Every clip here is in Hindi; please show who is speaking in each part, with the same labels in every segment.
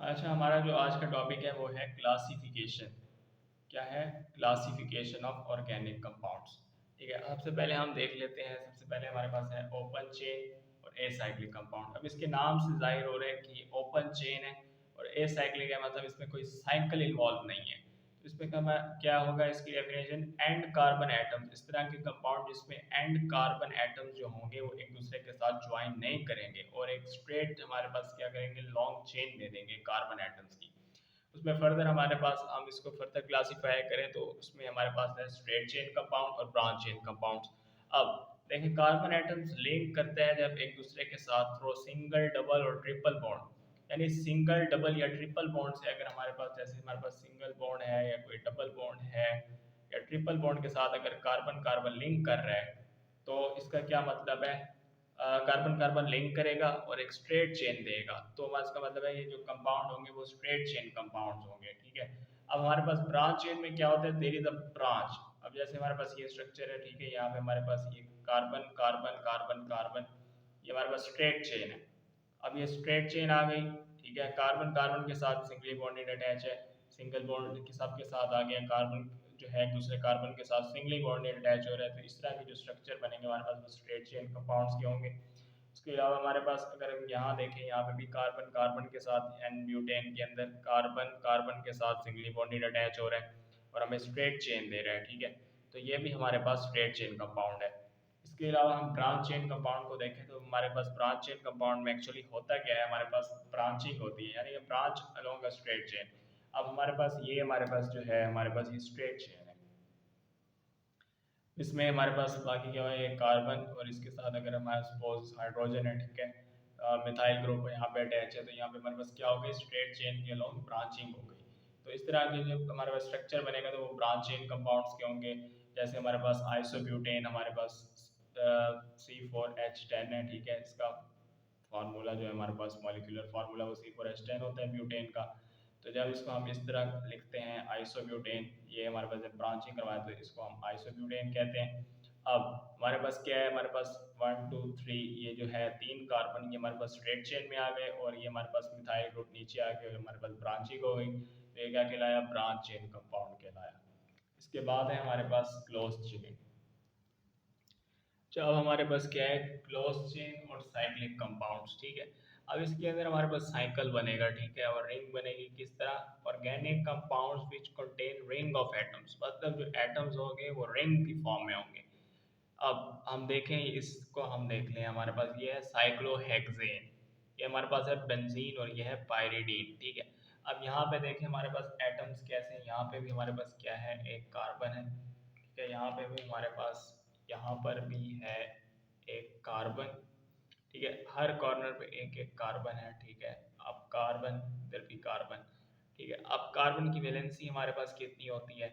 Speaker 1: अच्छा, हमारा जो आज का टॉपिक है वो है क्लासिफिकेशन। क्या है? Classification of organic compounds. ठीक है, सबसे पहले हम देख लेते हैं। सबसे पहले हमारे पास है ओपन चेन और एसाइक्लिक कंपाउंड। अब इसके नाम से जाहिर हो रहा है कि ओपन चेन है और एसाइक्लिक है, मतलब इसमें कोई साइकिल इन्वॉल्व नहीं है। तो इसमें क्या होगा, इसकी डेफिनेशन एंड कार्बन एटम्स। इस तरह के कंपाउंड जिसमें एंड कार्बन एटम्स जो होंगे वो एक दूसरे के साथ ज्वाइन नहीं करेंगे और एक स्ट्रेट हमारे पास क्या करेंगे, लॉन्ग चेन दे देंगे कार्बन एटम्स की। उसमें फर्दर हमारे पास, हम इसको फर्दर क्लासीफाई करें तो उसमें हमारे पास है स्ट्रेट चेन कंपाउंड और ब्रांच चेन कंपाउंड्स। अब देखिए, कार्बन एटम्स लिंक करते हैं जब एक दूसरे के साथ थ्रो सिंगल, डबल और ट्रिपल बॉन्ड। यानी सिंगल, डबल या ट्रिपल बॉन्ड से अगर हमारे पास, जैसे हमारे पास सिंगल बॉन्ड है या कोई डबल बॉन्ड है या ट्रिपल बॉन्ड के साथ अगर कार्बन कार्बन लिंक कर रहा है, तो इसका क्या मतलब है, कार्बन कार्बन लिंक करेगा और एक स्ट्रेट चेन देगा। तो इसका मतलब है ये जो कंपाउंड होंगे वो स्ट्रेट चेन कंपाउंड्स होंगे। ठीक है। अब हमारे पास ब्रांच चेन में क्या होता है, देयर इज अ ब्रांच। अब जैसे हमारे पास ये स्ट्रक्चर है, ठीक है, यहाँ पे हमारे पास ये कार्बन कार्बन कार्बन कार्बन, ये हमारे पास स्ट्रेट चेन है। अब ये स्ट्रेट चेन आ गई। ठीक है, कार्बन कार्बन के साथ सिंगली बॉन्डेड अटैच है, सिंगल बॉन्ड के सबके साथ आ गया। कार्बन जो है एक दूसरे कार्बन के साथ सिंगली बॉन्डेड अटैच हो रहा है। तो इस तरह के जो स्ट्रक्चर बनेंगे हमारे पास वो स्ट्रेट चेन कंपाउंड्स के होंगे। इसके अलावा हमारे पास अगर हम यहाँ देखें, यहाँ पे भी कार्बन कार्बन के साथ एन ब्यूटेन के अंदर कार्बन कार्बन के साथ सिंगली बॉन्डेड अटैच हो रहा है और हमें स्ट्रेट चेन दे रहा है। ठीक है, तो ये भी हमारे पास स्ट्रेट चेन कंपाउंड है। इसके अलावा हम ब्रांच चेन कंपाउंड को देखें तो हमारे पास ब्रांच चेन कंपाउंड में एक्चुअली होता क्या है, हमारे पास ब्रांचिंग होती है, यानी branch along a straight chain. अब हमारे पास ये, हमारे पास जो है, हमारे पास ये स्ट्रेट चेन है। इसमें हमारे पास बाकी क्या है, कार्बन और इसके साथ अगर हमारे सपोज हाइड्रोजन है, ठीक है, मिथाइल ग्रुप यहाँ पे अटैच है, तो यहाँ पे हमारे पास क्या हो गई, स्ट्रेट चेन के अलोंग ब्रांचिंग हो गई। तो इस तरह के जो हमारे पास स्ट्रक्चर बनेगा तो वो ब्रांच चेन कंपाउंड्स के होंगे। जैसे हमारे पास आइसोब्यूटेन, हमारे पास C4H10 है। ठीक है, इसका फार्मूला जो है हमारे पास, मॉलिक्यूलर फार्मूला वो C4H10 होता है ब्यूटेन का। तो जब इसको हम इस तरह लिखते हैं आइसोब्यूटेन, ये हमारे पास जब ब्रांचिंग करवाए तो इसको हम आइसोब्यूटेन कहते हैं। अब हमारे पास क्या है, हमारे पास 1 2 3, ये जो है 3 कार्बन, ये हमारे पास स्ट्रेट चेन में आ गए और ये हमारे पास मिथाइल ग्रुप नीचे आ गए और हमारे पास ब्रांचिंग हो गई। तो ये क्या कहलाया, ब्रांच चेन कंपाउंड कहलाया। इसके बाद है हमारे पास क्लोज चेन। अब हमारे पास क्या है, क्लोज चेन और साइक्लिक कंपाउंड्स। ठीक है, अब इसके अंदर हमारे पास साइकिल बनेगा। ठीक है, और रिंग बनेगी। किस तरह, organic compounds which contain ring of atoms, मतलब जो एटम्स होंगे वो रिंग की फॉर्म में होंगे। अब हम देखें, इसको हम देख लें, हमारे पास ये है साइक्लोहेक्सेन, ये हमारे पास है बेंजीन और ये है पायरिडीन। ठीक है, अब यहाँ पे देखें हमारे पास एटम्स कैसे हैं। यहाँ पे भी हमारे पास क्या है, एक कार्बन है। ठीक है, यहाँ पे भी हमारे पास, यहाँ पर भी है एक कार्बन। ठीक है, हर कॉर्नर पे एक एक कार्बन है। ठीक है, अब कार्बन, इधर भी कार्बन। ठीक है, अब कार्बन की वैलेंसी हमारे पास कितनी होती है,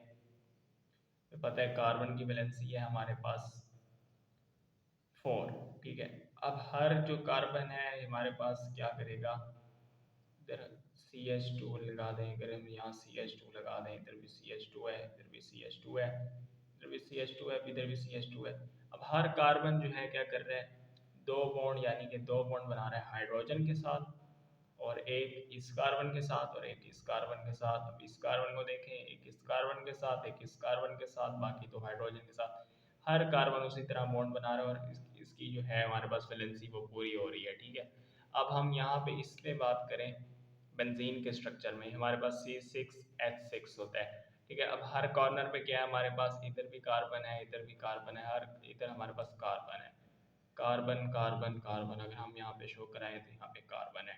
Speaker 1: तो पता है कार्बन की वैलेंसी है हमारे पास 4। ठीक है, अब हर जो कार्बन है हमारे पास क्या करेगा, इधर CH2 लगा दें, अगर हम यहाँ CH2 लगा दें, इधर भी CH2 है, इधर भी CH2 है, इधर भी CH2 है, इधर भी CH2 है। अब हर कार्बन जो है क्या कर रहा है, दो बॉन्ड, यानी कि दो बॉन्ड बना रहा है हाइड्रोजन के साथ, और एक इस कार्बन के साथ और एक इस कार्बन के साथ। अब इस कार्बन को देखें, एक इस कार्बन के साथ, एक इस कार्बन के साथ, बाकी तो हाइड्रोजन के साथ। हर कार्बन उसी तरह बॉन्ड बना रहा है और इसकी जो है हमारे पास वैलेंसी वो पूरी हो रही है। ठीक है, अब हम यहाँ पे इस पे बात करें, बेंजीन के स्ट्रक्चर में हमारे पास C6H6 होता है। ठीक है, अब हर कॉर्नर पे क्या है, हमारे पास इधर भी कार्बन है, इधर भी कार्बन है, हर इधर हमारे पास कार्बन है, कार्बन कार्बन कार्बन। अगर हम यहाँ पे शो कराएं तो यहाँ पे कार्बन है।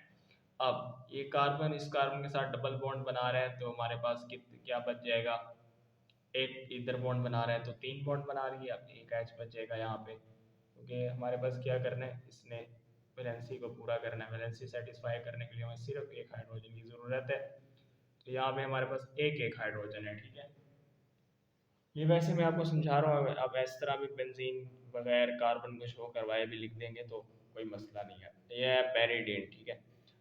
Speaker 1: अब ये कार्बन इस कार्बन के साथ डबल बॉन्ड बना रहा है, तो हमारे पास क्या बच जाएगा, एक इधर बॉन्ड बना रहा है तो 3 बॉन्ड बना रही है। अब एक एच बच जाएगा यहाँ पे, क्योंकि हमारे पास क्या करना है, इसने वैलेंसी को पूरा करना है। वैलेंसी सेटिस्फाई करने के लिए हमें सिर्फ एक हाइड्रोजन की ज़रूरत है। तो यहाँ पे हमारे पास एक एक हाइड्रोजन है। ठीक है, ये वैसे मैं आपको समझा रहा हूँ, अब इस तरह भी बेंजीन बगैर कार्बन को शो करवाए भी लिख देंगे तो कोई मसला नहीं है। ये है पेरिडीन। ठीक है,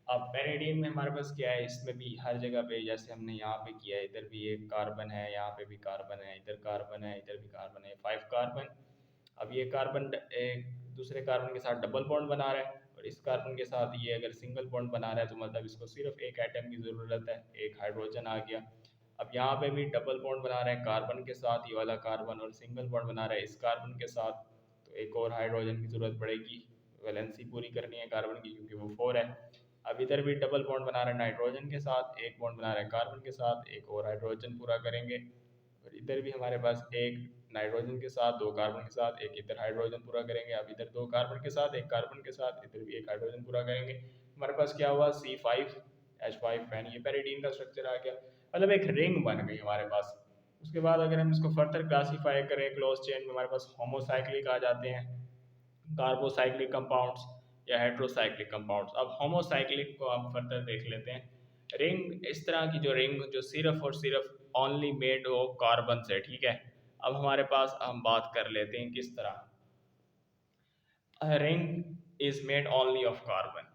Speaker 1: अब पेरिडीन में हमारे पास क्या है, इसमें भी हर जगह पे जैसे हमने यहाँ पे किया है, इधर भी एक कार्बन है, यहाँ पे भी कार्बन है, इधर कार्बन है, इधर भी कार्बन है, 5 कार्बन। अब ये कार्बन एक दूसरे कार्बन के साथ डबल बॉन्ड बना रहा है और इस कार्बन के साथ ये अगर सिंगल बॉन्ड बना रहा है तो मतलब इसको सिर्फ एक एटम की ज़रूरत है, एक हाइड्रोजन आ गया। अब यहाँ पे भी डबल बॉन्ड बना रहे हैं कार्बन के साथ ये वाला कार्बन, और सिंगल बॉन्ड बना रहा है इस कार्बन के साथ, तो एक और हाइड्रोजन की ज़रूरत पड़ेगी, वैलेंसी पूरी करनी है कार्बन की क्योंकि वो 4 है। अब इधर भी डबल बॉन्ड बना रहे हैं नाइट्रोजन के साथ, एक बॉन्ड बना रहे हैं कार्बन के साथ, एक और हाइड्रोजन पूरा करेंगे। और इधर भी हमारे पास एक नाइट्रोजन के साथ, दो कार्बन के साथ, एक इधर हाइड्रोजन पूरा करेंगे। अब इधर दो कार्बन के साथ, एक कार्बन के साथ, इधर भी एक हाइड्रोजन पूरा करेंगे। हमारे पास क्या हुआ, C5H5 ये पैरिडीन का स्ट्रक्चर आ गया, मतलब एक रिंग बन गई हमारे पास। उसके बाद अगर हम इसको फर्दर क्लासीफाई करें क्लोज चेन में, हमारे पास होमोसाइक्लिक आ जाते हैं, कार्बोसाइक्लिक कंपाउंड्स या हेट्रोसाइक्लिक कंपाउंड्स। अब होमोसाइक्लिक को हम फर्दर देख लेते हैं। रिंग इस तरह की जो रिंग जो सिर्फ और सिर्फ ओनली मेड हो कार्बन से, ठीक है। अब हमारे पास हम बात कर लेते हैं किस तरह ring is made only of carbon.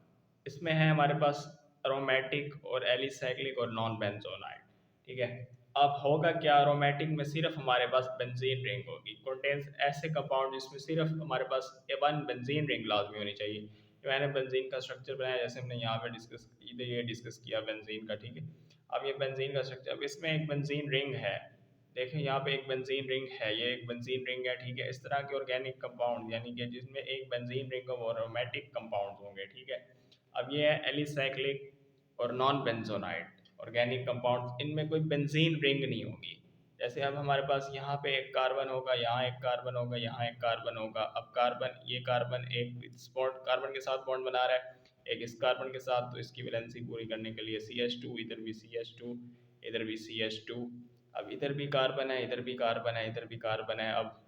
Speaker 1: इसमें है हमारे पास अरोमेटिक और एलिसाइक्लिक और नॉन बेंजोनाइड, ठीक है। अब होगा क्या, अरोमेटिक में सिर्फ हमारे पास बेंजीन रिंग होगी, कंटेन्स ऐसे कंपाउंड जिसमें सिर्फ हमारे पास वन बेंजीन रिंग लाजमी होनी चाहिए। मैंने बेंजीन का स्ट्रक्चर बनाया जैसे हमने यहाँ पे डिस्कस इधर ये डिस्कस किया बेंजीन का, ठीक है। अब ये बेंजीन का स्ट्रक्चर, अब इसमें एक बेंजीन रिंग है, देखें यहाँ पे एक बेंजीन रिंग है, ये एक बेंजीन रिंग है, ठीक है। इस तरह के ऑर्गेनिक कंपाउंड यानी कि जिसमें एक बेंजीन रिंग वो अरोमेटिक कंपाउंड होंगे, ठीक है। अब ये है एलिसाइक्लिक और नॉन बेंजोनाइड ऑर्गेनिक कंपाउंड, इनमें कोई बेंजीन रिंग नहीं होगी। जैसे अब हमारे पास यहाँ पे एक कार्बन होगा, यहाँ एक कार्बन होगा, यहाँ एक कार्बन होगा। अब कार्बन, ये कार्बन एक बॉन्ड कार्बन के साथ बॉन्ड बना रहा है, एक इस कार्बन के साथ, तो इसकी वैलेंसी पूरी करने के लिए CH2, इधर भी CH2, इधर भी CH2। अब इधर भी कार्बन है, इधर भी कार्बन है, इधर भी कार्बन है। अब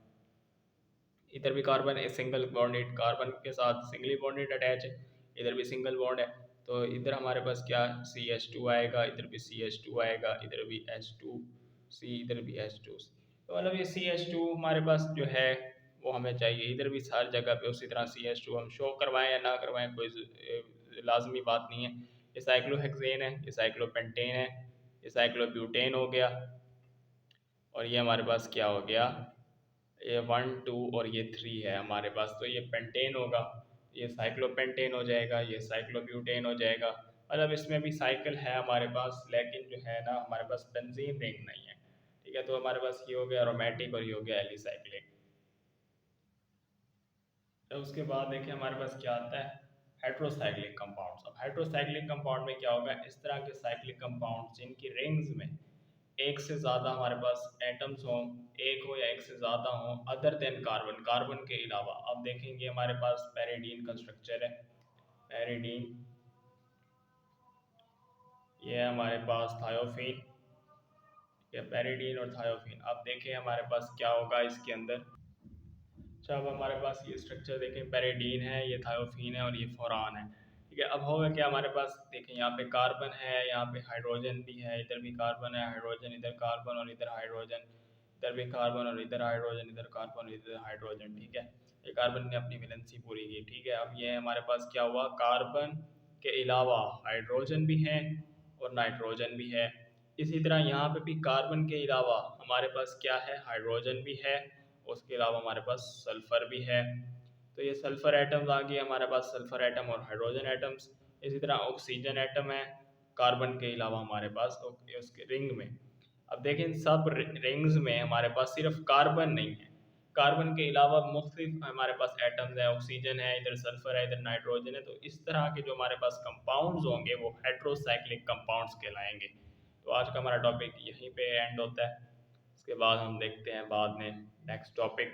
Speaker 1: इधर भी कार्बन है, सिंगल बॉन्डेड कार्बन के साथ सिंगली बॉन्डेड अटैच है, इधर भी सिंगल बॉन्ड है। तो इधर हमारे पास क्या CH2 आएगा, इधर भी CH2 आएगा, इधर भी H2C, इधर भी H2C। तो मतलब ये CH2 हमारे पास जो है वो हमें चाहिए। इधर भी हर जगह पे उसी तरह CH2 हम शो करवाएं या ना करवाएं कोई लाजमी बात नहीं है। ये साइक्लोहेक्सेन है, ये साइक्लोपेंटेन है, ये साइक्लोब्यूटेन हो गया, और ये हमारे पास क्या हो गया, ये 1 2 और ये 3 है हमारे पास, तो ये पेंटेन होगा, ये साइक्लोपेंटेन हो जाएगा, ये साइक्लोब्यूटेन हो जाएगा। मतलब इसमें भी साइकिल है हमारे पास, लेकिन जो है ना हमारे पास बेंजीन रिंग नहीं है, ठीक है। तो हमारे पास ये हो गया अरोमेटिक और ये हो गया एलिसाइक्लिक। तो उसके बाद देखिए हमारे पास क्या आता है, हेट्रोसाइक्लिक कंपाउंड्स। अब हेट्रोसाइक्लिक कंपाउंड में क्या होगा, इस तरह के साइक्लिक कंपाउंड्स जिनकी रिंग्स में एक से ज़्यादा हमारे पास एटम्स हों, एक हो या एक से ज़्यादा हों अदर देन कार्बन, कार्बन के अलावा। अब देखेंगे हमारे पास पैरिडीन का स्ट्रक्चर है, पैरिडीन, ये है हमारे पास थायोफीन, या पैरिडीन और थायोफीन। अब देखें हमारे पास क्या होगा इसके अंदर। अच्छा, अब हमारे पास ये स्ट्रक्चर देखें, पैरिडीन है, ये थायोफीन है और ये फोरान है, ठीक है। अब होगा क्या, हमारे पास देखें यहाँ पे कार्बन है, यहाँ पे हाइड्रोजन भी है, इधर भी कार्बन है, हाइड्रोजन, इधर कार्बन और इधर हाइड्रोजन, इधर भी कार्बन और इधर हाइड्रोजन, इधर कार्बन और इधर हाइड्रोजन, ठीक है। ये कार्बन ने अपनी वैलेंसी पूरी की, ठीक है। अब ये हमारे पास क्या हुआ, कार्बन के अलावा हाइड्रोजन भी है और नाइट्रोजन भी है। इसी तरह यहाँ पे भी कार्बन के अलावा हमारे पास क्या है, हाइड्रोजन भी है, उसके अलावा हमारे पास सल्फ़र भी है। तो ये सल्फ़र एटम्स आ गए हमारे पास, सल्फ़र एटम और हाइड्रोजन एटम्स। इसी तरह ऑक्सीजन एटम है कार्बन के अलावा हमारे पास उसके रिंग में। अब देखें सब रिंग्स में हमारे पास सिर्फ कार्बन नहीं है, कार्बन के अलावा मुख्तलिफ हमारे पास एटम्स है, ऑक्सीजन है, इधर सल्फर है, इधर नाइट्रोजन है। तो इस तरह के जो हमारे पास कंपाउंड्स होंगे वो हेट्रोसाइक्लिक कंपाउंड्स कहलाएंगे। तो आज का हमारा टॉपिक यहीं पे एंड होता है, इसके बाद हम देखते हैं बाद में नेक्स्ट टॉपिक।